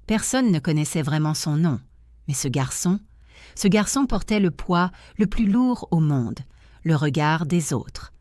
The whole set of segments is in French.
Personne ne connaissait vraiment son nom, mais ce garçon portait le poids le plus lourd au monde, le regard des autres.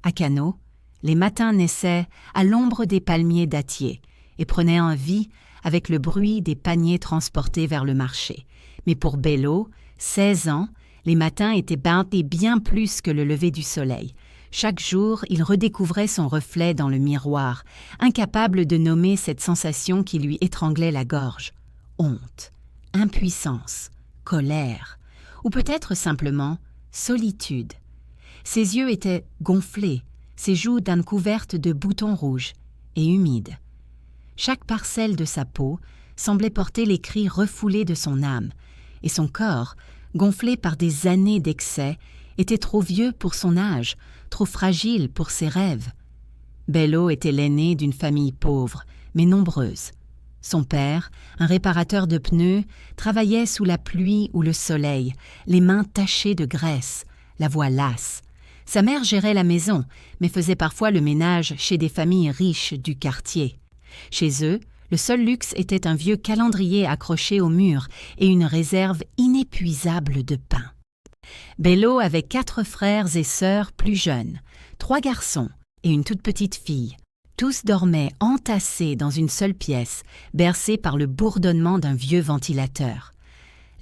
À Kano, les matins naissaient à l'ombre des palmiers dattiers et prenaient en vie avec le bruit des paniers transportés vers le marché. Mais pour Bello, 16 ans, les matins étaient bardés bien plus que le lever du soleil. Chaque jour, il redécouvrait son reflet dans le miroir, incapable de nommer cette sensation qui lui étranglait la gorge. Honte, impuissance, colère, ou peut-être simplement solitude. Ses yeux étaient gonflés, ses joues d'un couvertes de boutons rouges et humides. Chaque parcelle de sa peau semblait porter les cris refoulés de son âme, et son corps, gonflé par des années d'excès, était trop vieux pour son âge, trop fragile pour ses rêves. Bello était l'aîné d'une famille pauvre, mais nombreuse. Son père, un réparateur de pneus, travaillait sous la pluie ou le soleil, les mains tachées de graisse, la voix lasse. Sa mère gérait la maison, mais faisait parfois le ménage chez des familles riches du quartier. Chez eux, le seul luxe était un vieux calendrier accroché au mur et une réserve inépuisable de pain. Bello avait 4 frères et sœurs plus jeunes, 3 garçons et une toute petite fille. Tous dormaient entassés dans une seule pièce, bercés par le bourdonnement d'un vieux ventilateur.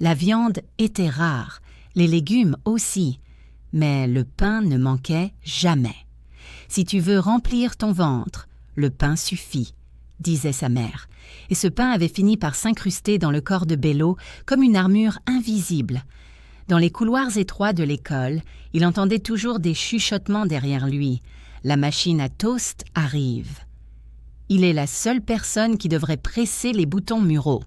La viande était rare, les légumes aussi, mais le pain ne manquait jamais. « Si tu veux remplir ton ventre, le pain suffit », disait sa mère, et ce pain avait fini par s'incruster dans le corps de Bello comme une armure invisible. Dans les couloirs étroits de l'école, il entendait toujours des chuchotements derrière lui. La machine à toast arrive. Il est la seule personne qui devrait presser les boutons Murau.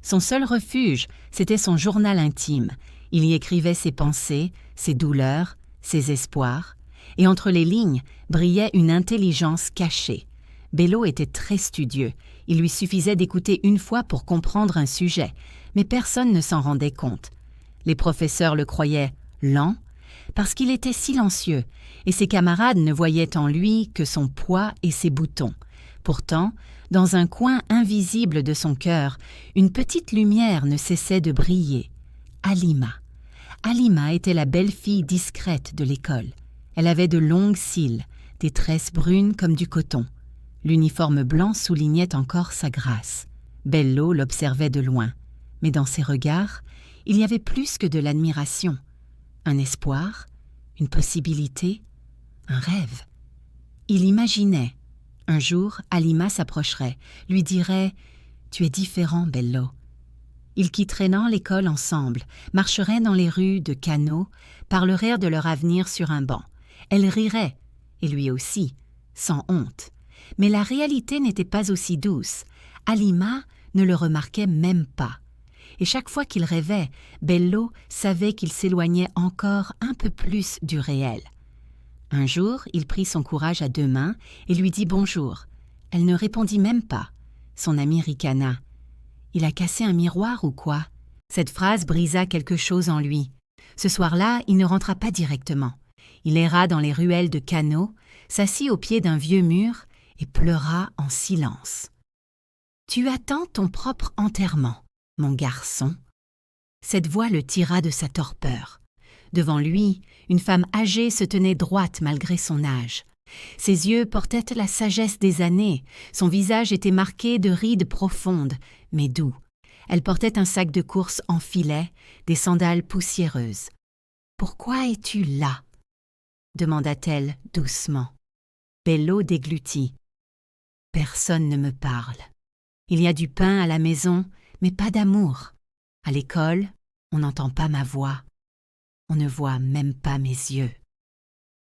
Son seul refuge, c'était son journal intime. Il y écrivait ses pensées, ses douleurs, ses espoirs, et entre les lignes brillait une intelligence cachée. Bello était très studieux. Il lui suffisait d'écouter une fois pour comprendre un sujet, mais personne ne s'en rendait compte. Les professeurs le croyaient lent parce qu'il était silencieux, et ses camarades ne voyaient en lui que son poids et ses boutons. Pourtant, dans un coin invisible de son cœur, une petite lumière ne cessait de briller. Halima. Halima était la belle-fille discrète de l'école. Elle avait de longues cils, des tresses brunes comme du coton. L'uniforme blanc soulignait encore sa grâce. Bello l'observait de loin, mais dans ses regards, il y avait plus que de l'admiration. Un espoir, une possibilité, un rêve. Il imaginait. Un jour, Halima s'approcherait, lui dirait « Tu es différent, Bello ». Ils quitteraient l'école ensemble, marcheraient dans les rues de Kano, parleraient de leur avenir sur un banc. Elle rirait, et lui aussi, sans honte. Mais la réalité n'était pas aussi douce. Halima ne le remarquait même pas. Et chaque fois qu'il rêvait, Bello savait qu'il s'éloignait encore un peu plus du réel. Un jour, il prit son courage à 2 mains et lui dit bonjour. Elle ne répondit même pas. Son ami ricana. « Il a cassé un miroir ou quoi ?» Cette phrase brisa quelque chose en lui. Ce soir-là, il ne rentra pas directement. Il erra dans les ruelles de Kano, s'assit au pied d'un vieux mur et pleura en silence. « Tu attends ton propre enterrement, mon garçon. » Cette voix le tira de sa torpeur. Devant lui, une femme âgée se tenait droite malgré son âge. Ses yeux portaient la sagesse des années, son visage était marqué de rides profondes, mais doux. Elle portait un sac de course en filet, des sandales poussiéreuses. « Pourquoi es-tu là ?» demanda-t-elle doucement. Bello déglutit. « Personne ne me parle. Il y a du pain à la maison, mais pas d'amour. À l'école, on n'entend pas ma voix. On ne voit même pas mes yeux. »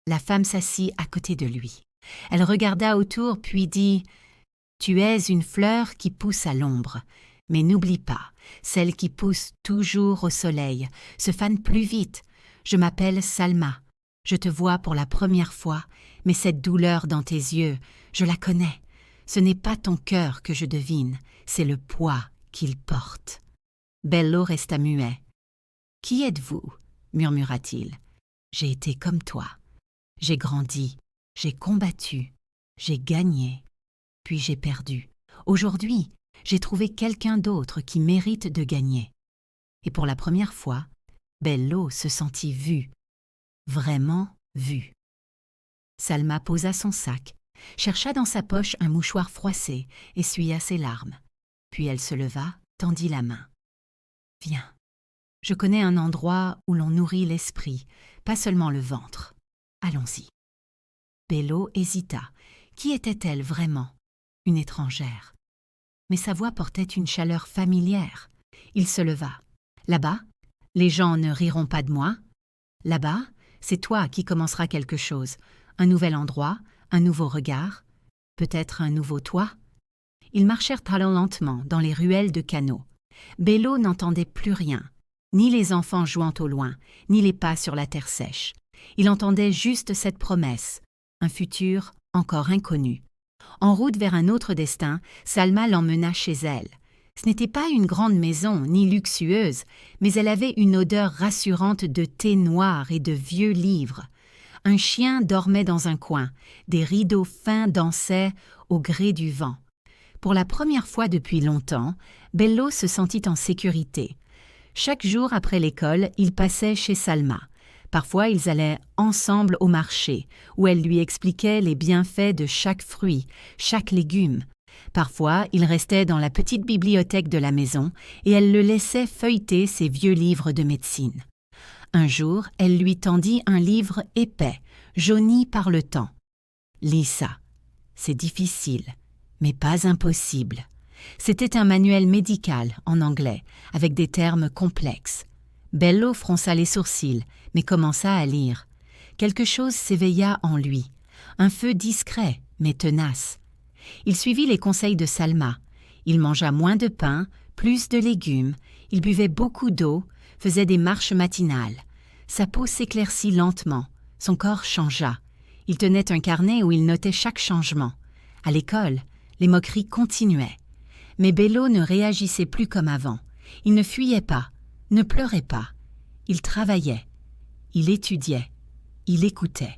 La femme s'assit à côté de lui. Elle regarda autour puis dit « Tu es une fleur qui pousse à l'ombre, mais n'oublie pas, celle qui pousse toujours au soleil se fane plus vite. Je m'appelle Salma. Je te vois pour la première fois, mais cette douleur dans tes yeux, je la connais. Ce n'est pas ton cœur que je devine, c'est le poids qu'il porte. » Bello resta muet. « Qui êtes-vous » murmura-t-il. « J'ai été comme toi. J'ai grandi, j'ai combattu, j'ai gagné, puis j'ai perdu. Aujourd'hui, J'ai trouvé quelqu'un d'autre qui mérite de gagner. » Et pour la première fois, Bello se sentit vue, vraiment vue. Salma posa son sac, chercha dans sa poche un mouchoir froissé, essuya ses larmes. Puis elle se leva, tendit la main. « Viens, je connais un endroit où l'on nourrit l'esprit, pas seulement le ventre. Allons-y. » Bello hésita. Qui était-elle vraiment? Une étrangère. Mais sa voix portait une chaleur familière. Il se leva. « Là-bas, les gens ne riront pas de moi. Là-bas, c'est toi qui commenceras quelque chose. Un nouvel endroit, un nouveau regard, peut-être un nouveau toit. » Ils marchèrent alors lentement dans les ruelles de Kano. Bello n'entendait plus rien, ni les enfants jouant au loin, ni les pas sur la terre sèche. Il entendait juste cette promesse, un futur encore inconnu. En route vers un autre destin, Salma l'emmena chez elle. Ce n'était pas une grande maison, ni luxueuse, mais elle avait une odeur rassurante de thé noir et de vieux livres. Un chien dormait dans un coin, des rideaux fins dansaient au gré du vent. Pour la première fois depuis longtemps, Bello se sentit en sécurité. Chaque jour après l'école, il passait chez Salma. Parfois, ils allaient ensemble au marché, où elle lui expliquait les bienfaits de chaque fruit, chaque légume. Parfois, il restait dans la petite bibliothèque de la maison et elle le laissait feuilleter ses vieux livres de médecine. Un jour, elle lui tendit un livre épais, jauni par le temps. « Lis ça. C'est difficile, mais pas impossible. » C'était un manuel médical en anglais, avec des termes complexes. Bello fronça les sourcils, mais commença à lire. Quelque chose s'éveilla en lui, un feu discret, mais tenace. Il suivit les conseils de Salma. Il mangea moins de pain, plus de légumes, il buvait beaucoup d'eau, faisait des marches matinales. Sa peau s'éclaircit lentement, son corps changea. Il tenait un carnet où il notait chaque changement. À l'école, les moqueries continuaient. Mais Bello ne réagissait plus comme avant. Il ne fuyait pas, ne pleurait pas. Il travaillait, il étudiait, il écoutait.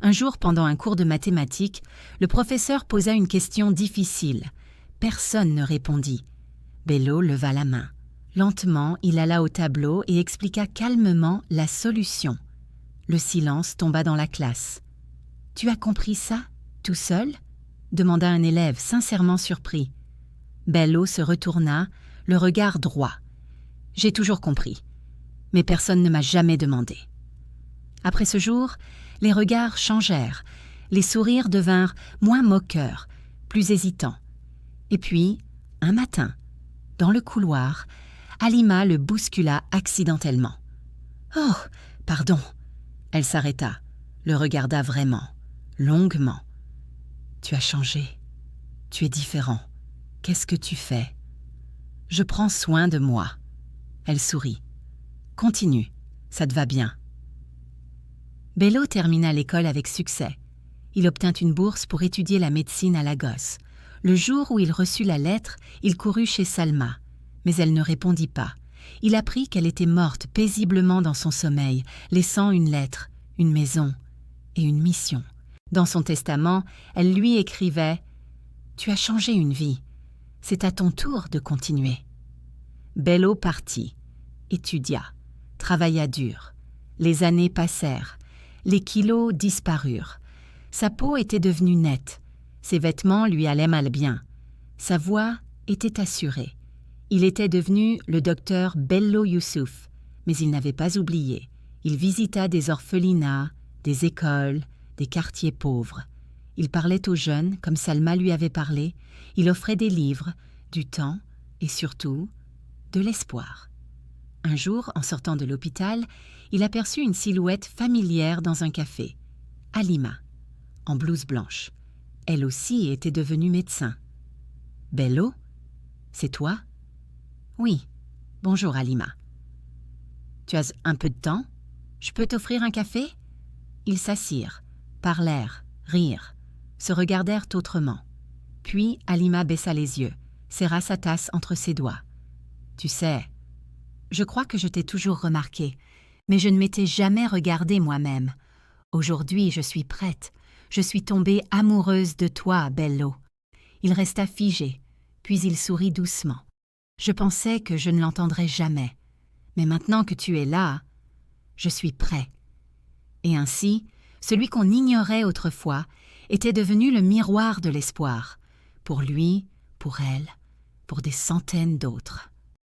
Un jour, pendant un cours de mathématiques, le professeur posa une question difficile. Personne ne répondit. Bello leva la main. Lentement, il alla au tableau et expliqua calmement la solution. Le silence tomba dans la classe. « Tu as compris ça, tout seul ?» demanda un élève sincèrement surpris. Bello se retourna, le regard droit. « J'ai toujours compris, mais personne ne m'a jamais demandé. » Après ce jour, les regards changèrent, les sourires devinrent moins moqueurs, plus hésitants. Et puis, un matin, dans le couloir, Halima le bouscula accidentellement. « Oh, pardon !» Elle s'arrêta, le regarda vraiment, longuement. « Tu as changé. Tu es différent. Qu'est-ce que tu fais ?»« Je prends soin de moi. » Elle sourit. « Continue, ça te va bien. » Bello termina l'école avec succès. Il obtint une bourse pour étudier la médecine à Lagos. Le jour où il reçut la lettre, il courut chez Salma. Mais elle ne répondit pas. Il apprit qu'elle était morte paisiblement dans son sommeil, laissant une lettre, une maison et une mission. Dans son testament, elle lui écrivait « Tu as changé une vie. C'est à ton tour de continuer. » Bello partit, étudia, travailla dur. Les années passèrent. Les kilos disparurent. Sa peau était devenue nette. Ses vêtements lui allaient mal bien. Sa voix était assurée. Il était devenu le docteur Bello Youssouf, mais il n'avait pas oublié. Il visita des orphelinats, des écoles, des quartiers pauvres. Il parlait aux jeunes comme Salma lui avait parlé. Il offrait des livres, du temps et surtout de l'espoir. Un jour, en sortant de l'hôpital, il aperçut une silhouette familière dans un café. Halima, en blouse blanche. Elle aussi était devenue médecin. « Bello, c'est toi ?»« Oui. Bonjour, Halima. »« Tu as un peu de temps? Je peux t'offrir un café ?» Ils s'assirent, parlèrent, rirent, se regardèrent autrement. Puis Halima baissa les yeux, serra sa tasse entre ses doigts. « Tu sais, je crois que je t'ai toujours remarqué, mais je ne m'étais jamais regardée moi-même. Aujourd'hui, je suis prête. Je suis tombée amoureuse de toi, Bello. » Il resta figé, Puis il sourit doucement. « Je pensais que je ne l'entendrais jamais. Mais maintenant que tu es là, je suis prêt. » Et ainsi, celui qu'on ignorait autrefois était devenu le miroir de l'espoir, pour lui, pour elle, pour des centaines d'autres.